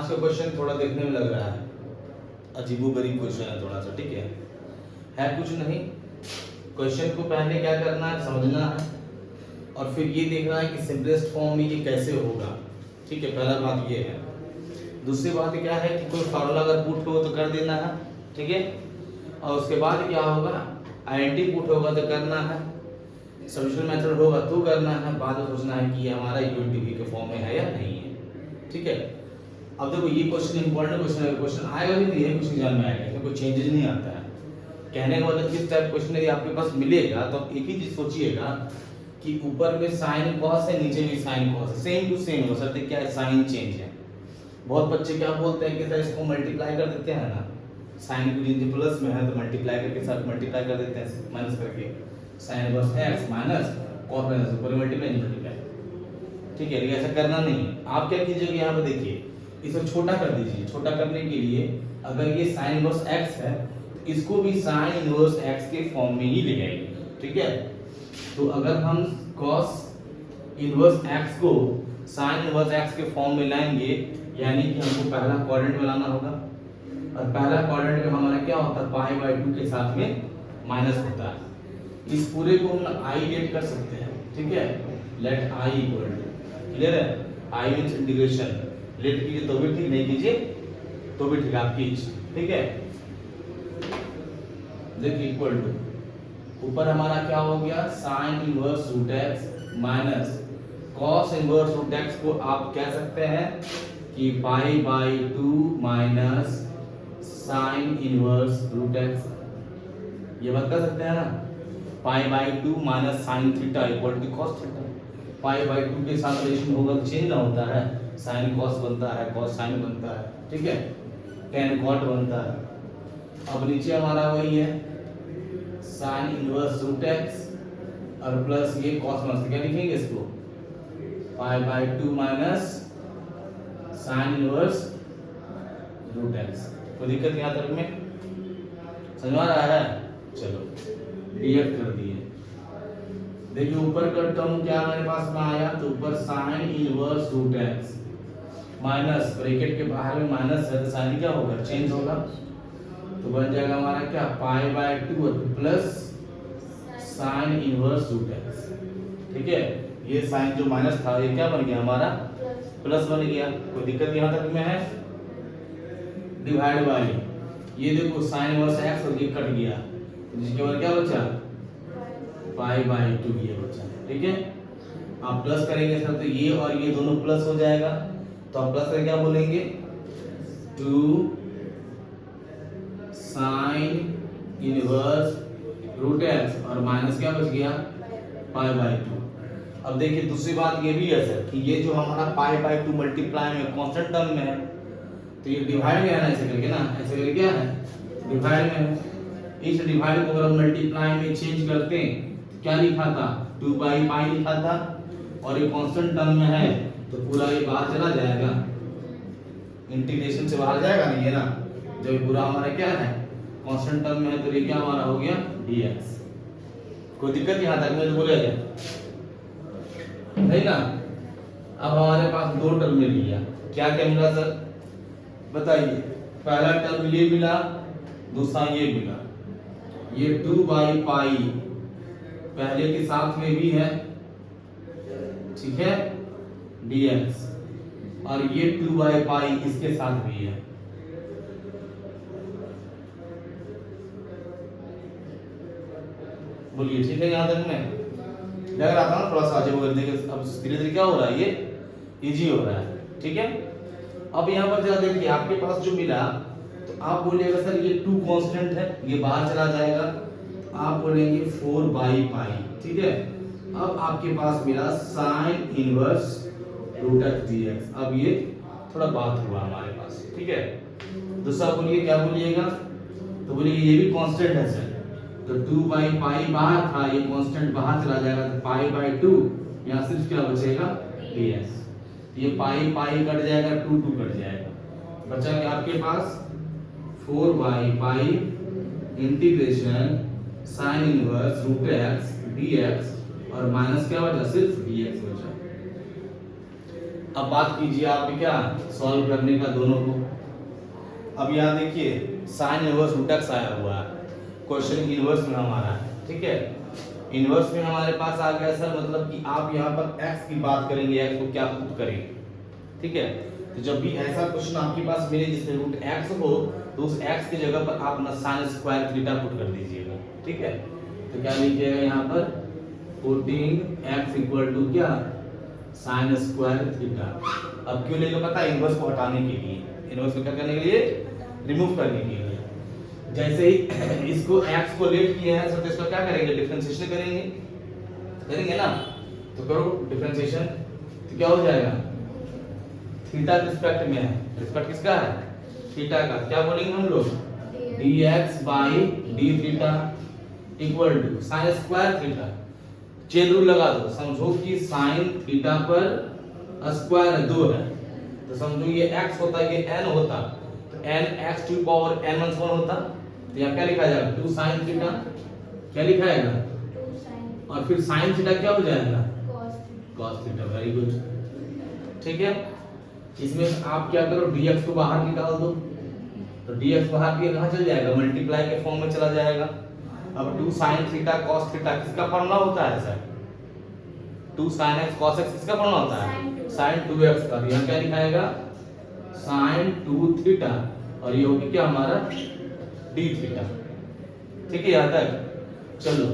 का क्वेश्चन थोड़ा देखने में लग रहा है अजीबोगरीब क्वेश्चन है थोड़ा सा, ठीक है कुछ नहीं। क्वेश्चन को पहले क्या करना है, समझना है, और फिर ये देखना है कि सिंपलेस्ट फॉर्म में ये कैसे होगा, ठीक है। पहला बात ये है। दूसरी बात क्या है कि कोई फार्मूला अगर पुट हो तो कर देना है, ठीक है। और उसके बाद क्या होगा, आईडेंटिटी पुट होगा तो करना है, सॉल्यूशन मेथड होगा तो करना है, बाद में सोचना है कि ये हमारा यूनिटी के फॉर्म में है या नहीं है, ठीक है। अब देखो ये क्वेश्चन इंपॉर्टेंट क्वेश्चन है, क्वेश्चन आएगा भी नहीं है, कुछ एग्जाम में आएगा, इसमें कोई चेंजेस नहीं आता है। कहने का मतलब किस टाइप क्वेश्चन यदि आपके पास मिलेगा तो आप एक ही चीज सोचिएगा कि ऊपर में साइन कॉस है, नीचे भी साइन कॉस है, सेम टू सेम हो सकते क्या है, साइन चेंज है। बहुत बच्चे क्या बोलते हैं कि सर इसको मल्टीप्लाई कर देते हैं ना, साइन को यदि प्लस में है तो मल्टीप्लाई करके साथ मल्टीप्लाई कर देते हैं माइनस करके, sine inverse x minus cos minus ऊपर मल्टीप्लाई, ठीक है। लेकिन ऐसा करना नहीं है। आप क्या कीजिएगा, यहाँ पे देखिए इसे छोटा कर दीजिए। छोटा करने के लिए अगर ये साइन इनवर्स x है तो इसको भी साइन इनवर्स x के फॉर्म में ही ले जाएंगे, ठीक है। तो अगर हम cos इनवर्स x को साइन इनवर्स x के फॉर्म में लाएंगे, यानी कि हमको पहला क्वाड्रेंट में लाना होगा, और पहला क्वाड्रेंट में हमारा क्या होता है, पाई बाय 2 के साथ में माइनस होता है। इस पूरे को हम i लेट कर सकते हैं, ठीक है। Let i equal to, clear है, i मींस इंटीग्रेशन, लेट कीजिए तो भी ठीक, नहीं कीजिए तो भी ठीक, आपकी इच्छा, ठीक है। देखिए इक्वल टू ऊपर हमारा क्या हो गया, sine inverse root x minus cos inverse root x को आप कह सकते हैं कि pi by 2 minus sine inverse root x, ये बात कर सकते हैं ना। Pi by 2 minus sine theta equal to cos theta, pi by 2 के साथ रिलेशन होगा तो चेंज ना होता है, साइन cos बनता है, cos साइन बनता है, ठीक है, tan cot बनता है। अब नीचे हमारा वही है साइन इनवर्स रूट x और प्लस ये cos माइनस, क्या लिखेंगे इसको, pi by 2 minus sine inverse root x। कोई दिक्कत यहाँ तक में समझ आ रहा है? चलो df कर दिए। देखिए ऊपर का टर्म क्या हमारे पास में आया, तो ऊपर sine inverse root x minus bracket के बाहर में माइनस है तो साइन क्या होगा, चेंज होगा, तो बन जाएगा हमारा क्या, pi by 2 plus sine inverse root x, ठीक है। ये साइन जो माइनस था ये क्या बन गया हमारा, प्लस बन गया। कोई दिक्कत यहाँ तक में है? डिवाइड बाय, ये देखो साइन इनवर्स x और ये कट गया, जिसके बाद क्या बचा, पाई बाय 2 ये बचा, ठीक है। आप प्लस करेंगे सर तो ये और ये दोनों प्लस हो जाएगा, तो आप प्लस करके क्या बोलेंगे, 2 साइन इनवर्स रूट x और माइनस क्या बच गया, पाई बाय 2। अब देखिए दूसरी बात ये भी है सर कि ये जो हमारा पाई बाय 2 मल्टीप्लाई में कांस्टेंट टर्म में है, तो ये डिवाइड में है ना, ऐसे करके ना, ऐसे करके क्या है, डिवाइड में है। इस डिवाइड को अगर हम मल्टीप्लाई में चेंज करते हैं क्या लिखा था, 2 बाई पाई लिखा था, और ये कांस्टेंट टर्म में है तो पूरा ये बाहर चला जाएगा, इंटीग्रेशन से बाहर जाएगा नहीं है ना, जब पूरा हमारा क्या है कांस्टेंट टर्म में है तो ये क्या हमारा हो गया dx। कोई दिक्कत यहाँ तक में तो बोला जाए नहीं ना। अब हमारे पास दो टर्म मिल गया, क्या क्या मिला सर बताइए, पहला टर्म ये मिला, दूसरा ये मिला, ये 2 बाई पाई पहले के साथ में भी है, ठीक है, dx, और ये 2 बाई पाई इसके साथ भी है। बोलिए ठीक है, यहाँ तक में लग रहा था ना थोड़ा सा अजीब, देखिए अब धीरे धीरे क्या हो रहा है, ये इजी हो रहा है, ठीक है। अब यहाँ पर जरा देखिए आपके पास जो मिला, तो आप बोलिएगा सर ये 2 कांस्टेंट है, ये बाहर चला जाएगा, तो आप बोलेंगे 4 बाई पाई, ठीक है। अब आपके पास मिला sine inverse root x dx। अब ये थोड़ा बात हुआ हमारे पास, ठीक है। दूसरा बोलिए, क्या बोलिएगा, तो बोलिए ये भी कांस्टेंट है सर, तो 2 बाई पाई बाहर था, ये कांस्टेंट बाहर चला जाएगा, तो पाई बाय 2, यहाँ सिर्फ क्या बचेगा dx, तो ये पाई पाई कट जाएगा, 2 2 कट जाएगा, बचा क्या आपके पास 4 by pi integration sine inverse root x dx, और माइनस क्या बचा, सिर्फ dx बचा। अब बात कीजिए आप क्या सॉल्व करने का दोनों को। अब यहाँ देखिए साइन इनवर्स रूट एक्स आया हुआ है, क्वेश्चन इनवर्स में हमारा है, ठीक है। इनवर्स में हमारे पास आ गया सर, मतलब कि आप यहाँ पर एक्स की बात करेंगे, एक्स को क्या पुट करेंगे, ठीक है। तो जब भी ऐसा क्वेश्चन आपके पास मिले जिसमें रूट एक्स हो, तो उस एक्स की जगह पर आप अपना साइन स्क्वायर थीटा पुट कर दीजिएगा, ठीक है। तो क्या लिखिएगा यहाँ पर, पुटिंग एक्स इक्वल टू क्या, साइन स्क्वायर थीटा। अब क्यों लेगा पता है, इनवर्स को हटाने के लिए, इनवर्स को क्या करने के लिए, रिमूव करने के लिए। जैसे ही इसको x को लेट किए हैं तो इसका क्या करेंगे, डिफरेंशिएशन करेंगे ना। तो करो डिफरेंशिएशन, तो क्या हो जाएगा, थीटा के रिस्पेक्ट में है, रिस्पेक्ट किसका है, थीटा का। क्या बोलेंगे हम लोग, dx by d theta equal to sine square theta. Chain rule लगा दो, समझो कि साइन थीटा पर स्क्वायर 2 है, तो समझो ये x होता है, ये n होता, तो n x to power n - 1 होता। तो यहाँ क्या लिखा जाएगा, 2 sin थीटा, क्या लिखा जाएगा, 2 sin और फिर sin थीटा क्या हो जाएगा, cos cos theta. Very good, ठीक है। इसमें आप क्या करो, dx को बाहर निकाल दो, तो dx बाहर के कहाँ चल जाएगा, मल्टीप्लाई के फॉर्म में चला जाएगा। अब 2 sin थीटा cos थीटा किसका फॉर्मूला होता है sir, 2 sin x cos x किसका फॉर्मूला होता है, sin 2x का। यहाँ क्या लिखाएगा, sin 2 थीटा, और ये होगी क्या हमारा d थीटा, ठीक है यहाँ तक। चलो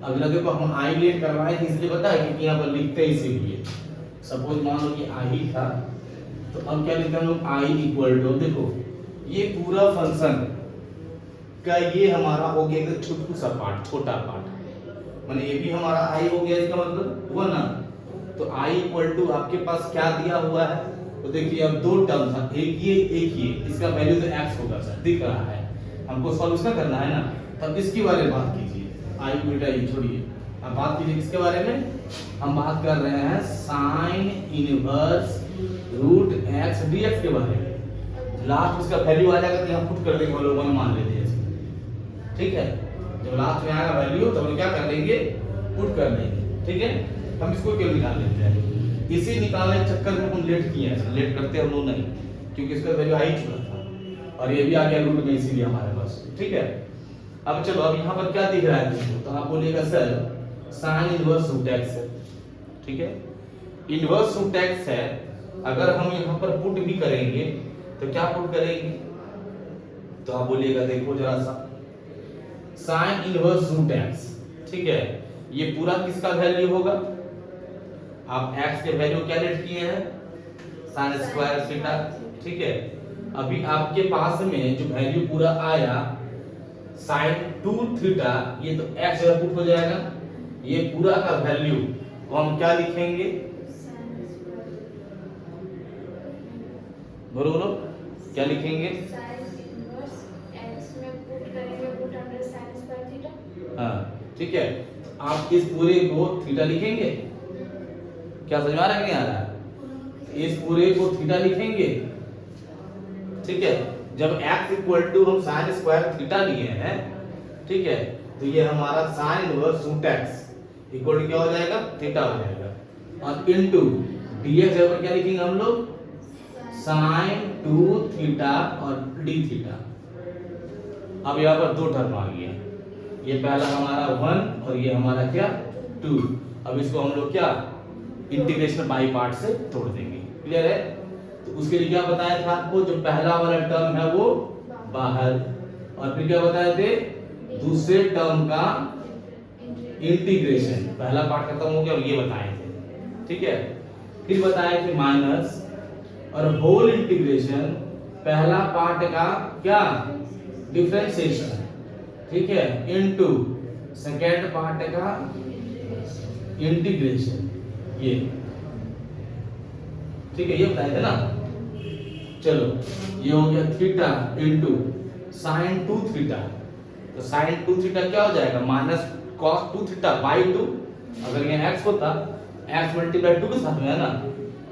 अगला देखो, हम आई लेट करवाए थे इसलिए पता है क्योंकि यहाँ पर लिखते हैं इसीलिए। सपोज मान लो कि आई था, तो अब क्या लिखते हैं हम लोग, आई इक्वल टू, देखो ये पूरा फंक्शन का ये हमारा हो गया एक छोटू सा पार्ट, छोटा पार्ट, माने ये भी हमारा आई हो गया, इसका मतलब हुआ ना। तो आई इक्वल टू आपके पास क्या दिया हुआ है, तो देखिए अब 2 टर्म था, एक ये, इसका वैल्यू तो x होगा सर, दिख रहा है, हमको सॉल्व इसका करना है ना। तब इसके बारे में बात कीजिए, आई को मिटाइए, छोड़िए, अब बात कीजिए किसके बारे में, हम बात कर रहे हैं sine inverse root x dx के बारे में। लास्ट उसका वैल्यू आ जाएगा तो यहाँ पुट कर देंगे, हम लोग 1 मान लेते हैं, ठीक है। जब लास्ट में आएगा वैल्यू तो हम क्या कर लेंगे, पुट कर लेंगे, ठीक है। हम इसको क्यों निकाल लेते हैं, इसी निकालने के चक्कर में हम लेट किए हैं, लेट करते हम लोग नहीं, क्योंकि इसका वैल्यू आ ही चुका था और ये भी आ गया रूट में, इसीलिए हमारे पास, ठीक है। अब चलो, अब यहाँ पर क्या दिख रहा है तुमको, तो आप बोलिएगा sir sine inverse root x है, ठीक है। इनवर्स रूट x है, अगर हम यहाँ पर पुट भी करेंगे तो क्या पुट करेंगे, तो आप बोलिएगा देखो जरा सा, साइन इनवर्स रूट x, ठीक है। ये पूरा किसका वैल्यू होगा, आप x के वैल्यू क्या लेट किए हैं, साइन स्क्वायर थीटा, ठीक है। अभी आपके पास में जो वैल्यू पूरा आया साइन 2 थीटा, ये तो x जगह पुट हो जाएगा, ये पूरा का वैल्यू को हम क्या लिखेंगे, बोलो बोलो क्या लिखेंगे, हाँ ठीक है। आप इस पूरे को थीटा लिखेंगे, क्या समझ में आ रहा है कि नहीं आ रहा है, इस पूरे को थीटा लिखेंगे, ठीक है। जब x इक्वल टू हम साइन स्क्वायर थीटा लिए हैं, ठीक है, तो ये हमारा sine inverse root x equal to क्या हो जाएगा, थीटा हो जाएगा, और इनटू dx जगह पर क्या लिखेंगे हम लोग, साइन 2 थीटा और d थीटा। अब यहाँ पर 2 टर्म आ गया, ये पहला हमारा 1 और ये हमारा क्या 2। अब इसको हम लोग क्या इंटीग्रेशन बाई पार्ट से तोड़ देंगे, क्लियर है। तो उसके लिए क्या बताया था आपको, जो पहला वाला टर्म है वो बाहर, और फिर क्या बताए थे, दूसरे टर्म का इंटीग्रेशन, पहला पार्ट खत्म हो गया और ये बताए थे, ठीक है। फिर बताया कि माइनस और होल इंटीग्रेशन, पहला पार्ट का क्या डिफरेंशिएशन, ठीक है, इनटू सेकेंड पार्ट का इंटीग्रेशन, ये ठीक है, ये बताया था ना। चलो ये हो गया थीटा इनटू साइन 2 थीटा, तो साइन 2 थीटा क्या हो जाएगा, माइनस कॉस 2 थीटा बाई 2, अगर ये x होता, x मल्टीप्लाई 2 के साथ में है ना,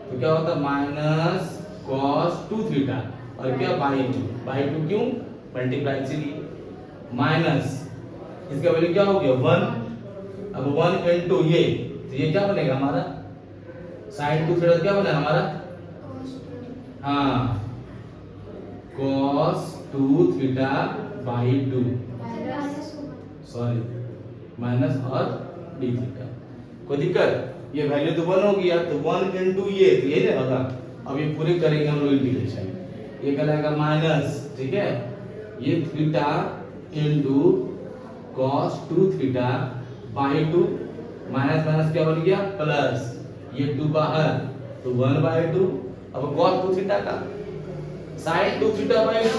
तो क्या होता माइनस कॉस 2 थीटा और क्या बाई 2 क्यों मल्टीप्लाई, इसीलिए माइनस इसका वैल्यू क्या हो गया 1, अब 1 इनटू ये, तो ये क्या बनेगा हमारा साइन 2 थीटा, क्या बना हमारा हाँ cos 2 theta by 2, sorry minus और डी थीटा। कोई दिक्कत? ये वैल्यू तो 1 हो गया, तो 1 इंटू ये तो ये नहीं होगा। अब ये पूरे करेंगे हम लोग इंटीग्रेशन, ये कहलाएगा माइनस, ठीक है, ये theta into cos 2 theta by 2, minus minus क्या बन गया प्लस, ये 2 बाहर तो 1 बाई 2। अब cos 2 थीटा का sin 2 theta by 2,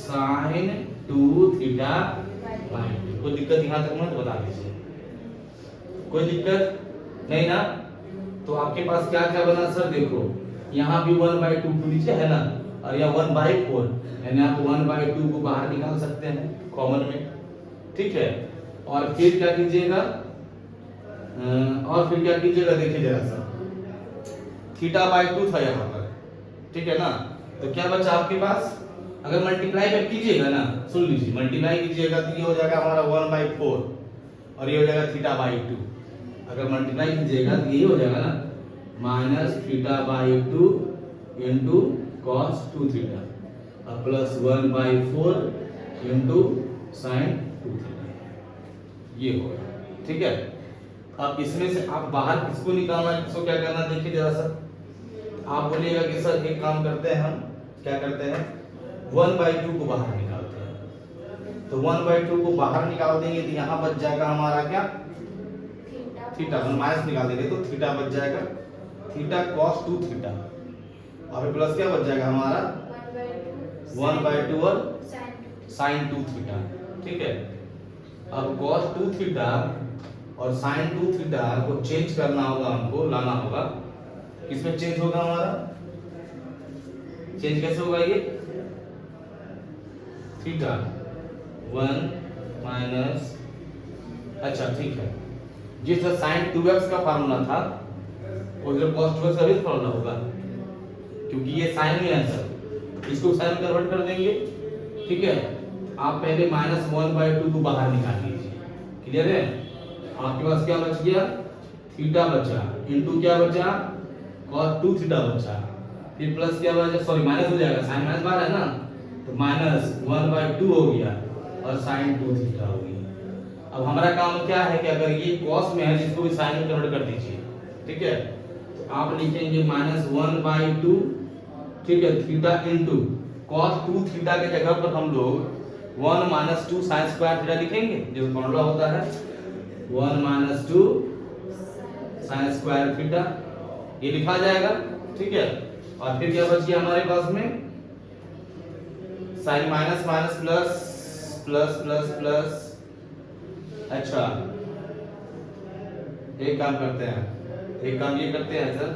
sin 2 theta by 2। कोई दिक्कत यहाँ तक मत बता दीजिए, कोई दिक्कत नहीं ना? तो आपके पास क्या क्या बना सर? देखो यहाँ भी 1 बाई 2 नीचे है ना, और यहाँ 1 बाई 4, यानी आप 1 बाई 2 को बाहर निकाल सकते हैं कॉमन में, ठीक है। और फिर क्या कीजिएगा, देखिए जरा सा, थीटा बाई 2 था यहाँ पर, ठीक है ना, तो क्या बचा आपके पास? अगर मल्टीप्लाई कर कीजिएगा ना, सुन लीजिए, मल्टीप्लाई कीजिएगा तो ये हो जाएगा हमारा 1 बाई 4 और ये हो जाएगा थीटा बाई 2। अगर मल्टीप्लाई कीजिएगा तो ये हो जाएगा ना minus theta by 2 into cos 2 theta और plus 1 by 4 into sin 2 theta, ये होगा, ठीक है। अब इसमें से आप बाहर किसको निकालना है, किसको क्या करना है, देखिए जरा सा। आप बोलिएगा कि सर एक काम करते हैं, हम क्या करते हैं, 1 बाई 2 को बाहर निकालते हैं। तो 1 बाई 2 को बाहर निकाल देंगे तो यहाँ बच जाएगा हमारा क्या, थीटा, माइनस निकाल देंगे तो थीटा बच जाएगा, थीटा cos 2 थीटा, और प्लस क्या बच जाएगा हमारा 1 बाई 2 और sin 2 थीटा, ठीक है। अब cos 2 थीटा और sin 2 थीटा को चेंज करना होगा, हमको लाना होगा, किसमें चेंज होगा हमारा, चेंज कैसे होगा, ये थीटा 1 माइनस, अच्छा ठीक है, जिस sin 2x का फार्मूला था उधर cos 2x का भी फार्मूला होगा, क्योंकि ये sin में है सर, इसको sin में कन्वर्ट कर देंगे, ठीक है। आप पहले माइनस 1 बाई 2 को बाहर निकाल लीजिए, क्लियर है। आपके पास क्या बच गया, थीटा बचा, इंटू क्या बचा cos 2 थीटा बचा, फिर प्लस क्या बचा, सॉरी माइनस हो जाएगा, sin माइनस बाहर है ना, तो माइनस 1 बाई 2 हो गया और sin 2 थीटा हो गया। अब हमारा काम क्या है कि अगर ये cos में है जिसको भी sin में कन्वर्ट कर दीजिए, ठीक है। तो आप लिखेंगे माइनस 1 बाई 2, ठीक है, थीटा इंटू cos 2 थीटा के जगह पर हम लोग 1 माइनस 2 sin स्क्वायर थीटा लिखेंगे, जो फॉर्मूला होता है 1 माइनस 2 sin स्क्वायर थीटा, ये लिखा जाएगा, ठीक है। और फिर क्या बच गया हमारे पास में, sin minus minus plus plus plus plus, अच्छा एक काम करते हैं, एक काम ये करते हैं सर,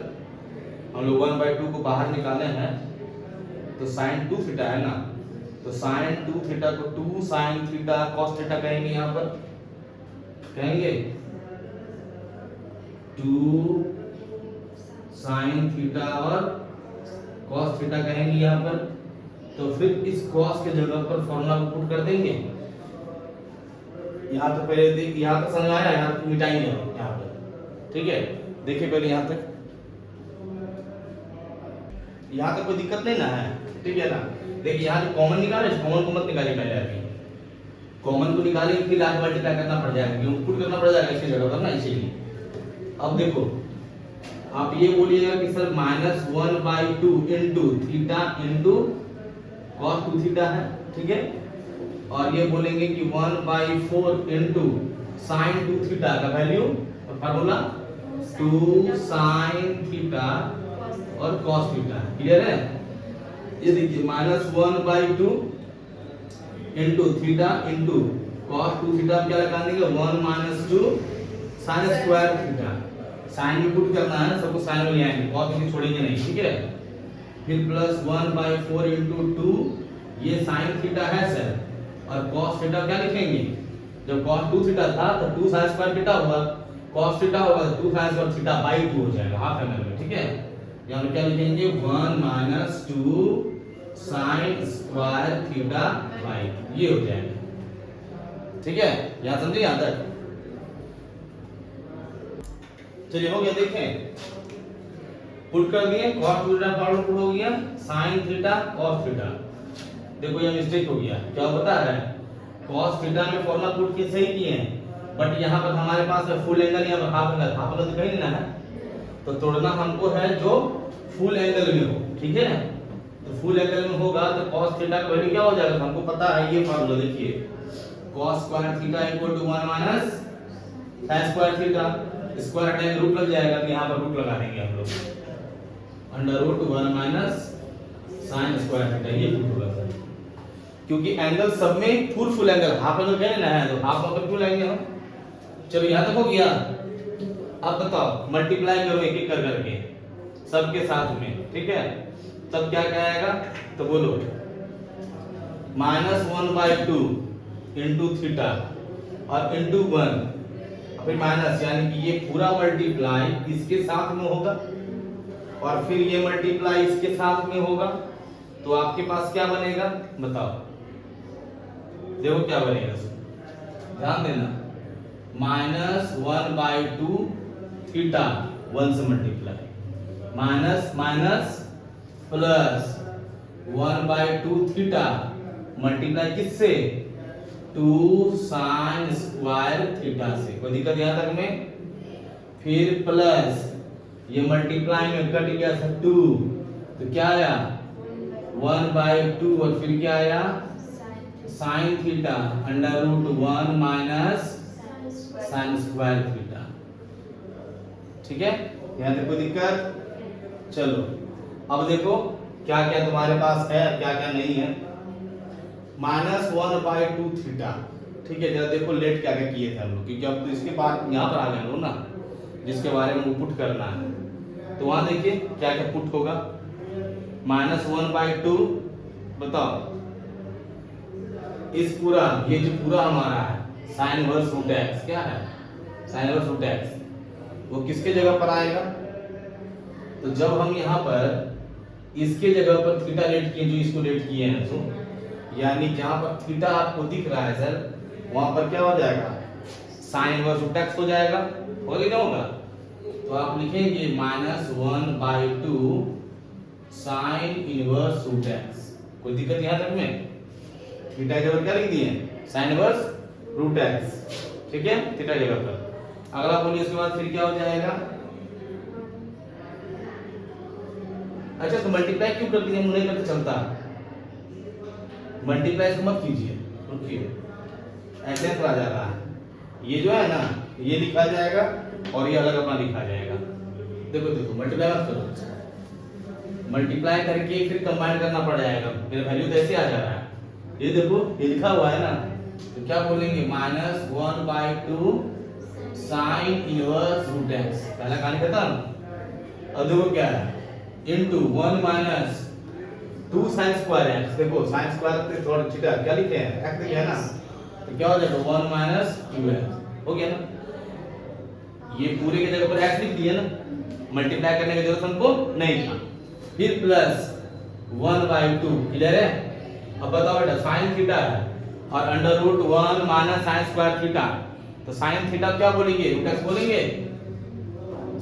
हम लोग 1 बाई 2 को बाहर निकाले हैं, तो sin 2 थीटा है ना, तो sin 2 थीटा को 2 sin थीटा cos थीटा कहेंगे, यहाँ पर कहेंगे 2 sin थीटा और cos थीटा कहेंगे यहाँ पर। तो फिर इस cos के जगह पर फॉर्मूला को पुट कर देंगे, यहाँ तो पहले देख, यहाँ तक समझ आया, यहाँ मिटाएंगे यहाँ पर, ठीक है। देखिए पहले यहाँ तक कोई दिक्कत नहीं ना है, ठीक है ना। देखिए यहाँ जो कॉमन निकाले, कॉमन को मत निकालिए पहले, अभी कॉमन को निकालेंगे फिर आगे मल्टीप्लाई करना पड़ जाएगा, क्योंकि पुट करना पड़ जाएगा इसकी जगह पर ना, इसीलिए। अब देखो आप ये बोलिएगा कि sir minus 1 by 2 into theta into cos 2 theta है, ठीक है। और ये बोलेंगे कि 1 बाई 4 इंटू sin 2 थीटा का वैल्यू और फार्मूला 2 sin थीटा और cos थीटा, क्लियर है। ये देखिए minus 1 by 2 into theta into cos 2 theta क्या लगा देंगे, 1 minus 2 sin square theta, sine में पुट करना है, सबको साइन में ले आएंगे, cos को छोड़ेंगे नहीं, ठीक है। फिर प्लस 1 बाई 4 इंटू 2, ये sin थीटा है सर, और cos थीटा क्या लिखेंगे, जब cos 2 थीटा था तो 2 sin स्क्वायर थीटा हुआ, cos थीटा होगा तो 2 sin स्क्वायर थीटा बाई 2 हो जाएगा हाफ एमएल में, ठीक है। यहाँ पे क्या लिखेंगे 1 minus 2 sin square theta by 2, ये हो जाएगा, ठीक है। यहाँ समझे यहाँ तक, चलिए हो गया। देखें पुट कर दिए, cos थीटा फॉर्मूला पुट हो गया, sin थीटा cos थीटा। देखो ये मिस्टेक हो गया, क्या पता है, cos थीटा में फॉर्मूला पुट किए सही किए हैं, बट यहाँ पर हमारे पास है फुल एंगल, यहाँ पर हाफ एंगल, हाफ एंगल तो कहीं नहीं ना है, तो तोड़ना हमको है जो फुल एंगल में हो, ठीक है। तो फुल एंगल में होगा तो cos थीटा का वैल्यू क्या हो जाएगा, हमको पता है ये फॉर्मूला, देखिए cos square theta equal to 1 minus sin square theta, square time root लग जाएगा, तो यहाँ पर रूट लगा देंगे हम लोग, under root 1 minus sin square theta, ये रूट होगा सर, क्योंकि एंगल सब में फुल एंगल, हाफ एंगल कहने ना है, तो हाफ एंगल क्यों लाएंगे हम। चलो यहाँ तक हो गया। अब बताओ मल्टीप्लाई करो एक एक कर करके सबके साथ में, ठीक है। तब क्या आएगा, तो बोलो -1/2 इंटू थीटा और इंटू 1, फिर माइनस, यानी कि ये पूरा मल्टीप्लाई इसके साथ में होगा और फिर ये मल्टीप्लाई इसके साथ में होगा, तो आपके पास क्या बनेगा बताओ, देखो क्या बनेगा, ध्यान देना, -1/2 थीटा 1 से multiply, minus minus plus 1/2 theta multiply किससे, 2 sin स्क्वायर थीटा से, कोई दिक्कत यहां तक में, फिर प्लस ये मल्टीप्लाई में कट गया था 2, तो क्या आया 1/2 और फिर क्या आया sin theta under root 1 minus sin square theta, ठीक है। यहाँ तक कोई दिक्कत। चलो अब देखो क्या क्या तुम्हारे पास है, क्या क्या नहीं है। -1/2 थीटा, ठीक है, जरा देखो लेट क्या क्या किए थे हम लोग, क्योंकि अब तो इसके बाद यहाँ पर आ गए लोग ना, जिसके बारे में पुट करना है, तो वहां देखिए क्या क्या पुट होगा। -1/2 बताओ, इस पूरा ये जो पूरा हमारा है sin इनवर्स रूट x, क्या है sin इनवर्स रूट x, वो किसके जगह पर आएगा, तो जब हम यहाँ पर इसके जगह पर थीटा लेट किए, जो इसको लेट किए हैं, तो यानी जहां पर थीटा आपको दिख रहा है सर, वहां पर क्या हो जाएगा sin इनवर्स रूट x हो जाएगा, होगा क्या होगा, तो आप लिखेंगे -1/2 sin इनवर्स रूट x, कोई दिक्कत यहां तक में, थीटा की जगह क्या लिख दिए sin इनवर्स रूट x, ठीक है, थीटा की जगह पर। अगला बोलिए उसके बाद फिर क्या हो जाएगा, अच्छा तो मल्टीप्लाई क्यों कर दिए, नहीं करते चलता, मल्टीप्लाई से मत कीजिए, रुकिए, ऐसे आ जा रहा है, ये जो है ना ये लिखा जाएगा और ये अलग अपना लिखा जाएगा, देखो देखो मल्टीप्लाई मत करो, मल्टीप्लाई करके फिर कंबाइन करना पड़ जाएगा, मेरा वैल्यू तो ऐसे आ जा रहा है, ये देखो ये लिखा हुआ है ना, तो क्या बोलेंगे -1/2 sin इनवर्स रूट x, पहला कहानी खत्म। अब देखो क्या है, into 1 minus 2 sin square x, देखो sin स्क्वायर पे थोड़ा छिटा क्या लिखे हैं x लिखे है ना, तो क्या हो जाएगा 1 माइनस 2x, हो गया ना, ये पूरे की जगह पर x लिख दिया ना, मल्टीप्लाई करने की जरूरत हमको नहीं था, फिर प्लस 1/2, क्लियर है। अब बताओ बेटा sin थीटा है और under root 1 minus sin square theta, तो sin थीटा क्या बोलेंगे, रूट x बोलेंगे,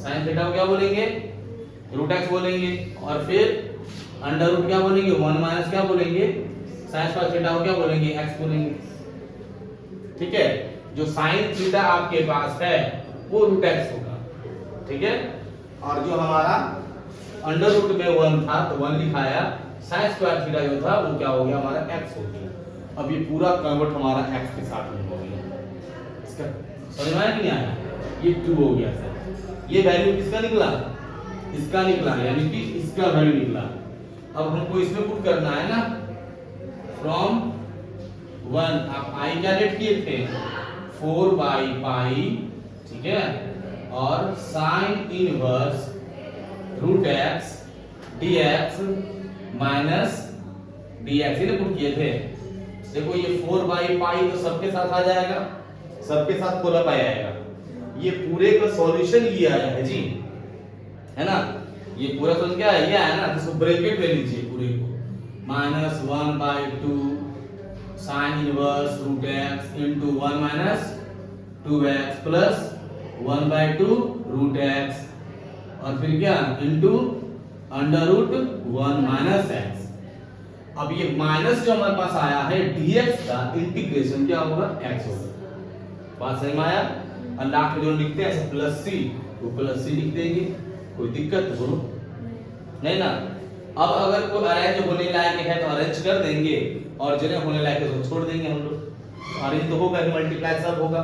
sin थीटा को क्या बोलेंगे रूट x बोलेंगे, और फिर अंडर रूट क्या बोलेंगे 1 माइनस क्या बोलेंगे sin स्क्वायर थीटा को क्या बोलेंगे x बोलेंगे, ठीक है। जो sin थीटा आपके पास है वो रूट x होगा, ठीक है, और जो हमारा अंडर रूट में 1 था तो 1 लिखाया, sin स्क्वायर थीटा जो था वो क्या हो गया हमारा x हो गया। अब ये पूरा कन्वर्ट हमारा x के साथ में हो गया, इसका समझ में आया कि नहीं आया, ये 2 हो गया सर, ये वैल्यू किसका निकला, इसका निकला, यानी कि इसका वैल्यू निकला। अब हमको इसमें पुट करना है ना, फ्रॉम 1 आप i क्या लेट किए थे 4/π, ठीक है, और sin inverse root x dx minus dx ये पुट किए थे। देखो ये 4/π तो सबके साथ आ जाएगा, सबके साथ 4/π आएगा, ये पूरे का सॉल्यूशन ये आया है जी, है ना, ये पूरा सॉल्यूशन क्या है, ये आया ना, तो ब्रैकेट ले लीजिए पूरे को, -1/2 sin inverse root x into 1 minus 2x plus 1/2 root x, और फिर क्या into under root 1 minus x. अब ये माइनस जो हमारे पास आया है dx का इंटीग्रेशन क्या होगा, x होगा। बात समझ में आया? और लास्ट में जो लिखते हैं ऐसे प्लस सी, वो प्लस सी लिख देंगे, कोई दिक्कत हो नहीं ना। अब अगर कोई अरेंज होने लायक है तो अरेंज कर देंगे, और जिन्हें होने लायक है तो छोड़ देंगे हम लोग। अरेंज तो होगा ही, मल्टीप्लाई सब होगा,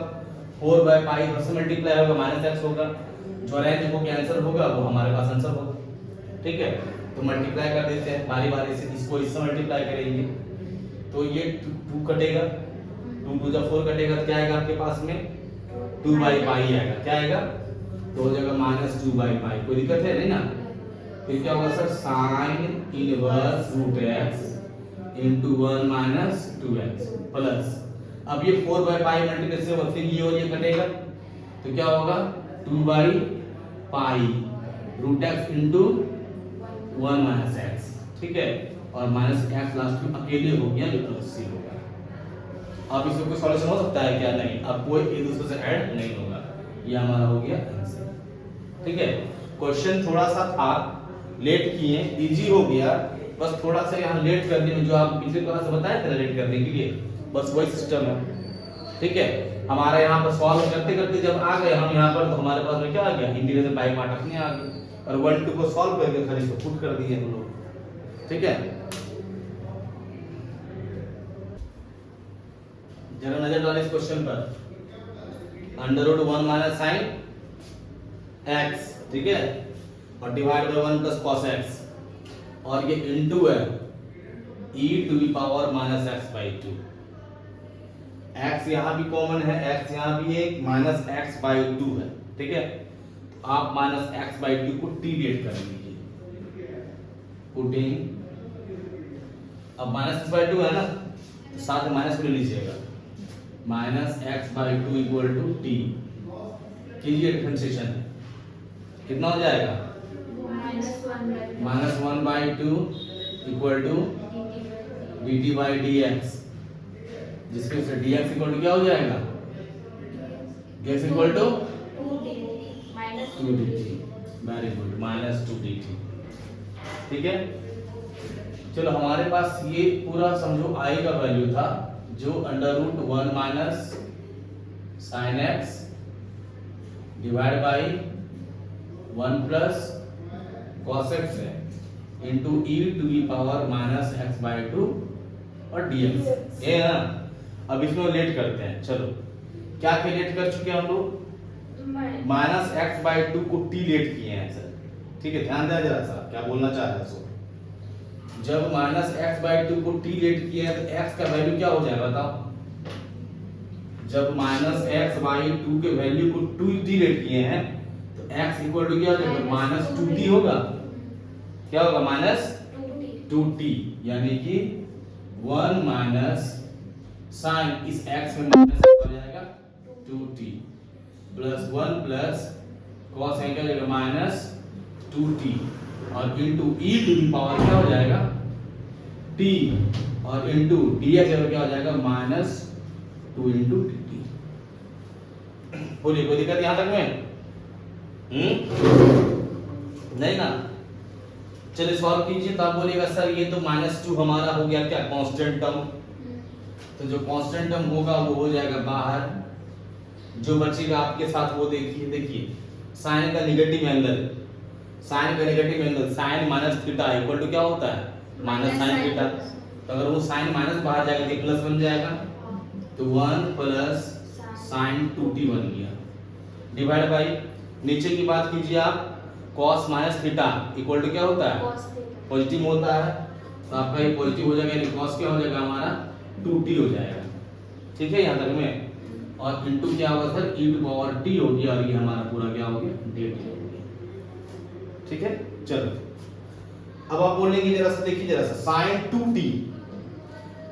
4/पाई से मल्टीप्लाई होगा, माइनस एक्स होगा। जो अरेंज हो के आंसर होगा वो हमारे पास आंसर होगा। ठीक है, तो मल्टीप्लाई कर देते हैं बारी बारी से, इसको इससे मल्टीप्लाई करेंगे तो ये 2 कटेगा, 2 2 जब 4 कटेगा तो क्या आएगा आपके पास में 2/पाई आएगा। क्या आएगा, तो हो जाएगा -2/पाई। कोई दिक्कत है नहीं ना। फिर क्या होगा sir, sine inverse root x into 1 minus 2x plus, अब ये 4/पाई मल्टीप्लाई से फिर ये और ये कटेगा तो क्या होगा 2/पाई root x into 1 minus x। ठीक है, और माइनस x लास्ट में अकेले हो गया, जो प्लस c होगा। अब इसमें कोई सॉल्यूशन हो सकता है क्या? नहीं, अब कोई एक दूसरे से ऐड नहीं होगा। ये हमारा हो गया आंसर। ठीक है, क्वेश्चन थोड़ा सा था, लेट किए, इजी हो गया, बस थोड़ा सा यहाँ लेट करने में, जो आप पिछले क्लास में बताए थे ना लेट करने के लिए, बस वही सिस्टम है। ठीक है, हमारे यहाँ पर सॉल्व करते करते जब आ गए हम यहाँ पर, तो हमारे पास में क्या आ गया, इंटीग्रेशन बाय पार्ट अपने आ गए, और 1 2 को सॉल्व करके खाली इसको पुट कर दिए हम लोग। ठीक है, जरा नजर डालें इस क्वेश्चन पर। Under root 1 minus sine x, ठीक है, और divide by 1 plus cos x, और ये इनटू है e to the power minus x/2। x यहाँ भी कॉमन है, x यहाँ भी एक माइनस x/2 है। ठीक है, तो आप माइनस x/2 को t लेट कर लीजिए, पुटिंग, अब माइनस x/2 है ना, तो साथ में माइनस को ले लीजिएगा, minus x/2 equal to t, कीजिए डिफरेंशिएशन, कितना हो जाएगा, -1/2 इक्वल टू dt/dx, जिसके से dx इक्वल टू क्या हो जाएगा, dx equal to 2dt, very good, -2dt। ठीक है, चलो हमारे पास ये पूरा समझो i का वैल्यू था, जो under root 1 minus sine x divide by 1 plus cos x है, into e to the power minus x/2 और dx, ये है ना। अब इसमें लेट करते हैं, चलो क्या लेट कर चुके हैं हम लोग, माइनस x/2 को t लेट किए हैं सर। ठीक है, ध्यान देना जरा सा क्या बोलना चाह रहे हैं। सो जब माइनस x/2 को t लेट किए हैं तो x का वैल्यू क्या हो जाएगा बताओ, जब माइनस x/2 के वैल्यू को 2t लेट किए हैं तो x इक्वल टू क्या हो जाएगा, -2t होगा। क्या होगा, -2t, यानी कि 1 माइनस साइन इस x में माइनस हो जाएगा 2t प्लस 1 प्लस cos क्या हो जाएगा -2t, और into e to the power क्या हो जाएगा t, और इनटू dx क्या हो जाएगा -2 इनटू dt। बोलिए कोई दिक्कत यहां तक में? नहीं ना। चलिए सॉल्व कीजिए, तो आप बोलिएगा सर ये तो -2 हमारा हो गया क्या, कांस्टेंट टर्म, तो जो कांस्टेंट टर्म होगा वो हो जाएगा बाहर, जो बचेगा आपके साथ वो देखिए साइन का नेगेटिव एंगल, साइन का negative angle sine minus theta equal to क्या होता है, माइनस साइन थीटा। तो अगर वो साइन माइनस बाहर जाएगा तो प्लस बन जाएगा, तो 1 प्लस साइन 2t बन गया, डिवाइड बाई नीचे की बात कीजिए आप, cos minus theta equal to क्या होता है, पॉजिटिव होता है, तो आपका ये पॉजिटिव हो जाएगा, यानी cos क्या हो जाएगा हमारा 2t हो जाएगा। ठीक है यहाँ तक में, और इनटू क्या होगा sir e to power t हो गया, और ये हमारा पूरा क्या हो गया dt हो गया। ठीक है, चलो अब आप बोलेंगे जरा सा देखिए जरा सा, sin 2t,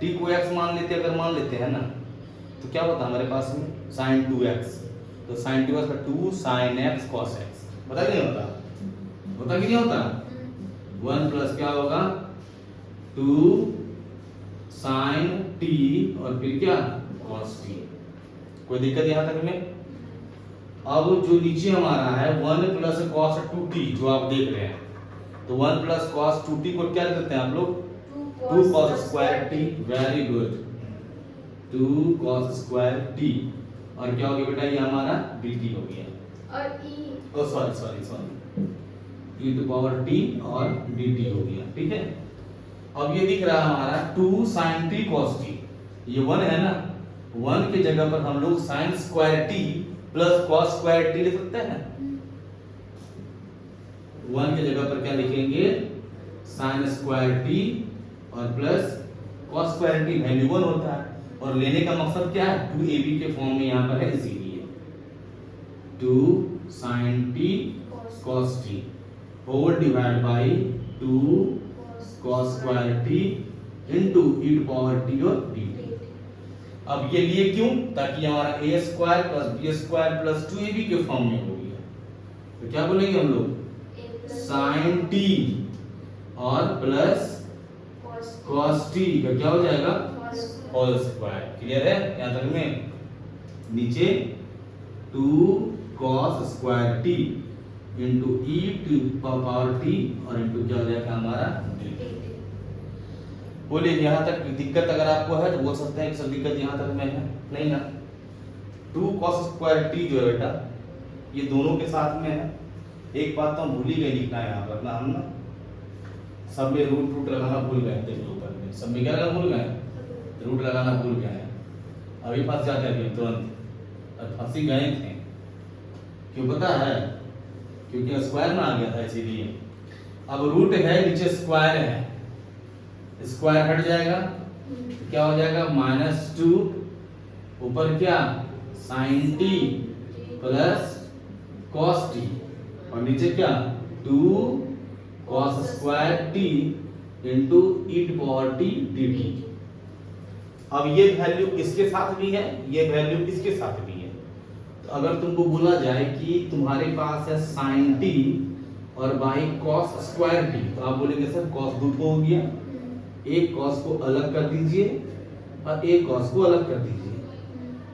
t को x मान लेते हैं, अगर मान लेते हैं ना तो क्या होता है हमारे पास में sin 2x, तो sin 2x का 2 sin x cos x, पता नहीं होता, होता कि नहीं होता, 1 प्लस क्या होगा 2 sin t और फिर क्या cos t। कोई दिक्कत यहां तक में? अब जो नीचे हमारा है 1 प्लस cos 2t जो आप देख रहे हैं, तो तो 1 प्लस कॉस 2t को क्या लिख देते हैं आप लोग? 2 cos square t। Very good, 2 cos square t। और क्या हो गया बेटा? ये हमारा dt हो गया। और e sorry e to power t और dt हो गया। ठीक है, अब ये दिख रहा है हमारा 2 sin t cos t। ये 1 है ना, 1 की जगह पर हम लोग sin square t plus cos square t लिख सकते हैं। 1 की जगह पर क्या लिखेंगे? sin स्क्वायर t और plus cos square t। Value 1 होता है और लेने का मकसद क्या है? 2ab के फॉर्म में यहाँ पर है, इसीलिए 2 sin t cos t whole divide by 2 cos square t into e to power t और dt। अब ये लिए क्यों? ताकि हमारा a square plus b square plus 2ab के फॉर्म में हो गया। तो क्या बोलेंगे हम लोग? sin t और प्लस cos t का क्या हो जाएगा? Whole square. क्लियर है यहां तक में? नीचे 2 cos square t into e to power t और इनटू क्या हो जाएगा हमारा? dt। बोलिए यहाँ तक दिक्कत अगर आपको है तो बोल सकते हैं कि सब दिक्कत यहाँ तक में है, नहीं ना? 2 cos स्क्वायर t जो है बेटा ये दोनों के साथ में है। एक बात तो हम भूल ही गए लिखना है यहाँ पर ना, हम ना सब में रूट लगाना भूल गए थे। ऊपर में सब में क्या लगाना भूल गए? रूट लगाना भूल गए हैं। अभी फंस जाते हैं तुरंत, और फंसी गए थे। क्यों पता है? क्योंकि स्क्वायर में आ गया था इसीलिए। अब रूट है, नीचे स्क्वायर है, स्क्वायर हट जाएगा तो क्या हो जाएगा? -2 ऊपर क्या? sin t plus cos t और नीचे क्या? 2 cos square t into e to power t dt। अब ये वैल्यू इसके साथ भी है, ये वैल्यू इसके साथ भी है। तो अगर तुमको बोला जाए कि तुम्हारे पास है sin t और बाई cos स्क्वायर t, तो आप बोलेंगे सर cos दो हो गया, एक cos को अलग कर दीजिए और एक cos को अलग कर दीजिए।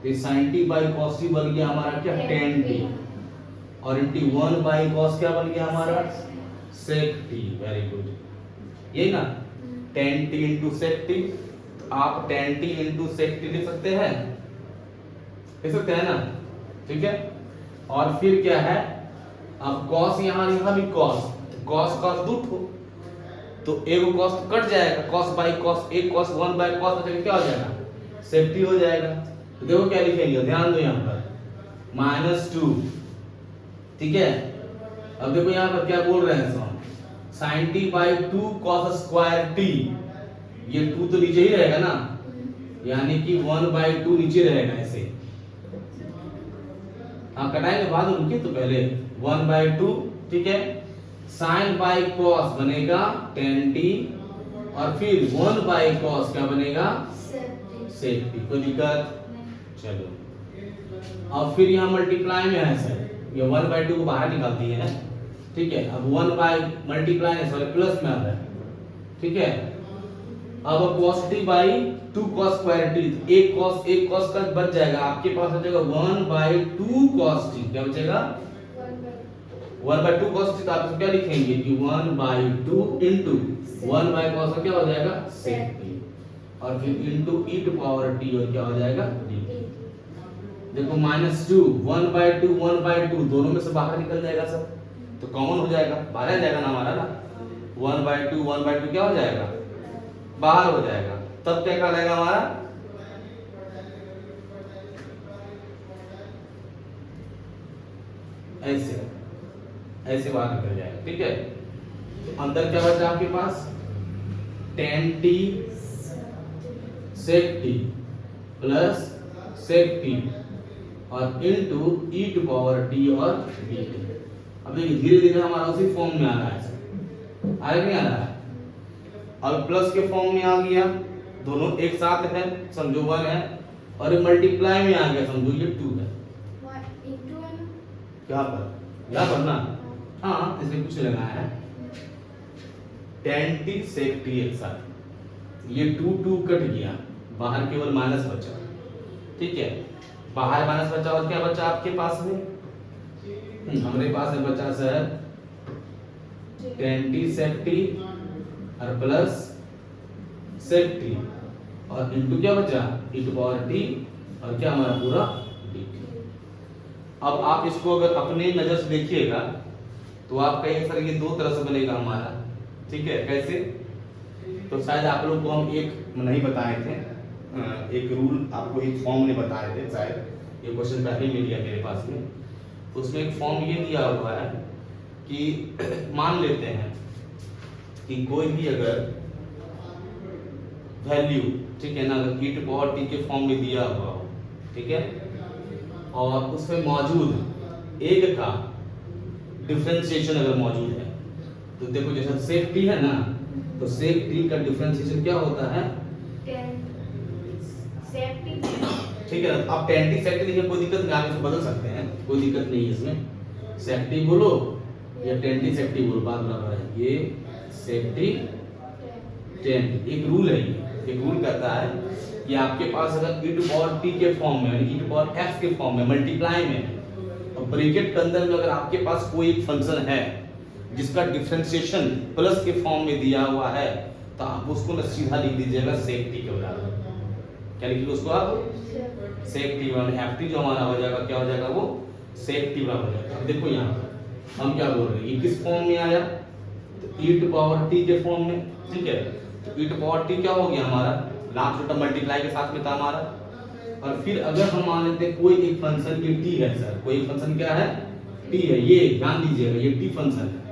तो sin t by cos t बन गया हमारा क्या? tan t और इनटू 1 बाई cos क्या बन गया हमारा? sec t। वेरी गुड, यही ना? tan t into sec t। तो आप tan t into sec t लिख सकते हैं, लिख सकते हैं ना? ठीक है, और फिर क्या है? अब cos यहाँ लिखा भी cos, cos दो ठो, तो एक cos तो कट जाएगा, cos बाई cos, एक cos 1 बाई cos बचेगा, क्या हो जाएगा? sec t हो जाएगा। तो देखो क्या लिखेंगे, ध्यान दो यहाँ पर -2। ठीक है, अब देखो यहाँ पर क्या बोल रहे हैं हम? sin t by 2 cos square t। ये 2 तो नीचे ही रहेगा ना, यानी कि 1 बाई 2 नीचे रहेगा ऐसे। हाँ कटाएंगे बाद में, रुकिए तो पहले 1 बाई 2। ठीक है, sin बाई cos बनेगा tan t और फिर 1 बाई cos क्या बनेगा? sec t। कोई दिक्कत? चलो, अब फिर यहाँ मल्टीप्लाई में है सर, ये 1 बाई 2 को बाहर निकाल दिए हैं। ठीक है, अब 1 बाई मल्टीप्लाई है सॉरी प्लस में आ रहा है। ठीक है, अब cos t by 2 cos square t, एक cos का बच जाएगा, आपके पास हो जाएगा 1 बाई 2 cos t। क्या बचेगा? 1 बाई 2 cos t। तो आप क्या लिखेंगे कि 1 बाई 2 इनटू 1 बाई cos का क्या हो जाएगा? sec t और फिर into e to power t और क्या हो जाएगा? dt। देखो -2 1 बाई 2 1 बाई 2 दोनों में से बाहर निकल जाएगा सर, तो कॉमन हो जाएगा, बाहर आ जाएगा ना हमारा ना। 1 बाई 2 1 बाई 2 क्या हो जाएगा? बाहर हो जाएगा। तब क्या कहलाएगा हमारा? ऐसे ऐसे बाहर निकल जाएगा। ठीक है, तो अंदर क्या बचा आपके पास? tan t sec t plus sec t और into e to power t और dt। अब देखिए धीरे धीरे हमारा उसी फॉर्म में आ रहा है, आ रहा नहीं आ रहा है? अब प्लस के फॉर्म में आ गया, दोनों एक साथ है, समझो 1 है, और मल्टीप्लाई में आ गया, समझो ये 2 है। क्या पर? यहाँ पर ना, हाँ इसमें कुछ लगाया है tan t sec t एक साथ, ये 2 कट गया, बाहर केवल माइनस बचा। ठीक है, बाहर माइनस बचा और क्या बचा आपके पास में? हमारे पास में बचा सर 10t sec t और प्लस sec t और इनटू क्या बचा e टू पावर t और क्या हमारा पूरा dt। अब आप इसको अगर अपने नजर से देखिएगा तो आप कहेंगे सर ये दो तरह से बनेगा हमारा, ठीक है, कैसे? तो शायद आप लोग को हम एक नहीं बताए थे, एक रूल आपको एक फॉर्म में बताए थे, शायद ये क्वेश्चन पहले मिल गया मेरे पास में। तो उसमें एक फॉर्म ये दिया हुआ है कि मान लेते हैं कि कोई भी अगर वैल्यू, ठीक है ना, अगर e टू पावर t के फॉर्म में दिया हुआ हो, ठीक है, और उसमें मौजूद एक का डिफरेंशिएशन अगर मौजूद है, तो देखो जैसे sec t है ना, तो sec t का डिफरेंशिएशन क्या होता है? ठीक है ना, आप 10t sec t लिखिए, कोई दिक्कत नहीं, आप इसको बदल सकते हैं, कोई दिक्कत नहीं है इसमें। sec t बोलो या 10t sec t बोलो, बात बराबर है। ये sec t 10, एक रूल है, ये एक रूल कहता है कि आपके पास अगर e टू पावर t के फॉर्म में यानी e टू पावर x के फॉर्म में मल्टीप्लाई में और ब्रैकेट के अंदर में अगर आपके पास कोई एक फंक्शन है जिसका डिफरेंशिएशन प्लस के फॉर्म में दिया हुआ है, तो आप उसको ना सीधा लिख दीजिएगा sec t के बराबर। क्या लिखिए उसको आप? sec t बराबर ft जो हमारा हो जाएगा, क्या हो जाएगा वो? sec t बराबर हो जाएगा। देखो यहाँ पर हम क्या बोल रहे हैं, ये किस फॉर्म में आया? तो e टू पावर t के फॉर्म में, ठीक है। तो e टू पावर t क्या हो गया हमारा? लास्ट टर्म मल्टीप्लाई के साथ में था हमारा। और फिर अगर हम मान लेते हैं कोई एक फंक्शन की t है सर, कोई एक फंक्शन क्या है? t है, ये ध्यान दीजिएगा, ये t फंक्शन है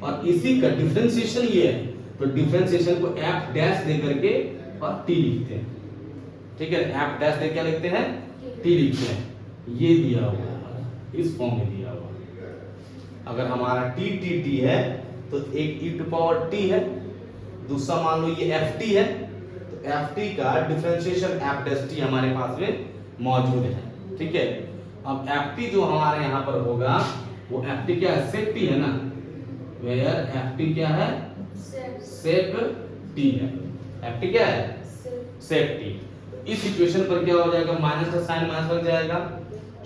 और इसी का डिफरेंशिएशन ये है, तो डिफरेंशिएशन को f डैश दे करके और t लिखते हैं, ठीक है। f डैश दे क्या लिखते हैं? t लिखते हैं। ये दिया हुआ है, इस फॉर्म में दिया हुआ है। अगर हमारा t है तो एक e टू पावर t है, दूसरा मान लो ये ft है, तो ft का डिफरेंशिएशन f डैश t हमारे पास में मौजूद है, ठीक है। अब ft जो हमारे यहाँ पर होगा वो ft क्या है? sec t है ना, वेयर ft क्या है? sec t है। ft क्या है? sec t। इस इक्वेशन पर क्या हो जाएगा? माइनस का साइन माइनस लग जाएगा,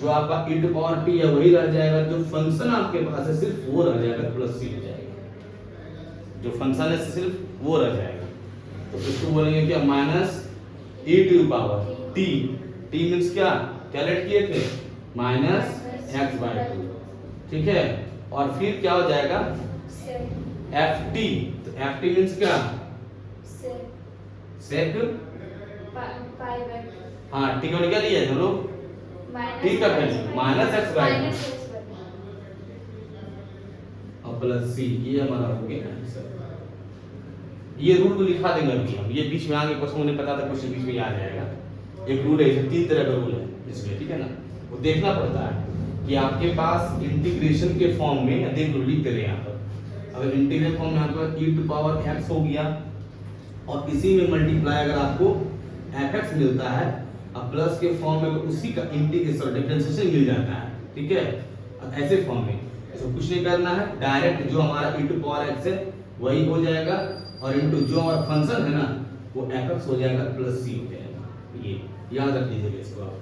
जो आपका e टू पावर t है वही रह जाएगा, जो फंक्शन आपके पास है सिर्फ वो रह जाएगा, प्लस c हो जाएगा, जो फंक्शन है सिर्फ वो रह जाएगा। तो इसको बोलेंगे क्या? Minus e to power t, t means क्या लेट किए थे? माइनस x/2, ठीक है। और फिर क्या हो जाएगा? ft, तो ft मींस क्या? sec हाँ, t का क्या लिया है हम लोग? t का वैल्यू माइनस x/2 और प्लस c, ये हमारा हो गया आंसर। ये रूल को लिखा देंगे अभी हम, ये बीच में आगे क्वेश्चन मुझे पता था, क्वेश्चन बीच में आ जाएगा। एक रूल है, इसमें 3 तरह का रूल है इसमें, ठीक है ना, वो देखना पड़ता है कि आपके पास इंटीग्रेशन के फॉर्म में, देख लो लिख दे रहे हैं यहाँ पर, अगर इंटीग्रल फॉर्म में आपका e टू पावर x हो गया और इसी में मल्टीप्लाई अगर आपको fx मिलता है और प्लस के फॉर्म में उसी का इंटीग्रेशन डिफरेंशिएशन मिल जाता है, ठीक है। अब ऐसे फॉर्म में इसको कुछ नहीं करना है, डायरेक्ट जो हमारा e टू पावर x है वही हो जाएगा और इनटू जो हमारा फंक्शन है ना वो fx हो जाएगा, प्लस c हो जाएगा। ये याद रख लीजिएगा इसको आप।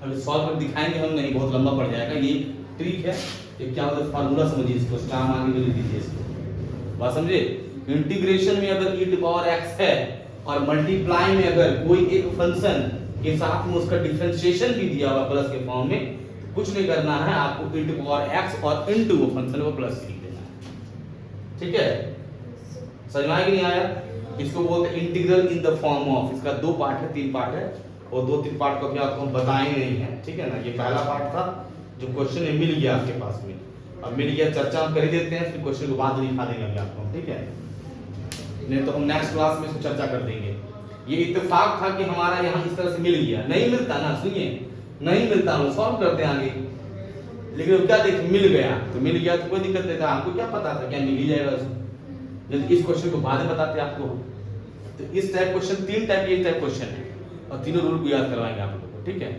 अब सॉल्व कर दिखाएंगे हम, नहीं बहुत लंबा पड़ जाएगा, ये ट्रिक है, ये क्या होता है फार्मूला समझिए इसको, स्टार आगे में लिख दीजिए इसको, बात समझे। इंटीग्रेशन में अगर e टू पावर x है और मल्टीप्लाई में अगर कोई एक फंक्शन के साथ में उसका डिफरेंशिएशन भी दिया हुआ प्लस के फॉर्म में, कुछ नहीं करना है आपको, e टू पावर x और इनटू वो फंक्शन को प्लस लिख देना है, ठीक है। समझ में आया कि नहीं आया? इसको बोलते हैं integral in the form of, इसका 2 पार्ट है 3 पार्ट है, और 2-3 पार्ट को भी आपको हम बताए नहीं है, ठीक है ना। ये पहला पार्ट था जो क्वेश्चन में मिल गया आपके पास में, अब मिल गया, चर्चा हम कर ही देते हैं, फिर क्वेश्चन को बाद में दिखा देंगे अभी आपको, ठीक है। नहीं तो हम नेक्स्ट क्लास में इसको चर्चा कर देंगे। ये इत्तेफाक था कि हमारा यहाँ इस तरह से मिल गया, नहीं मिलता ना, सुनिए नहीं मिलता, हम सॉल्व करते हैं आगे, लेकिन क्या देखिए मिल गया तो मिल गया, तो कोई दिक्कत नहीं था, हमको क्या पता था क्या मिल ही जाएगा उसको, जब इस क्वेश्चन को बाद में बताते आपको। तो इस टाइप क्वेश्चन 3 टाइप, ये टाइप क्वेश्चन है और तीनों रूल को याद करवाएंगे आप लोगों को, ठीक है।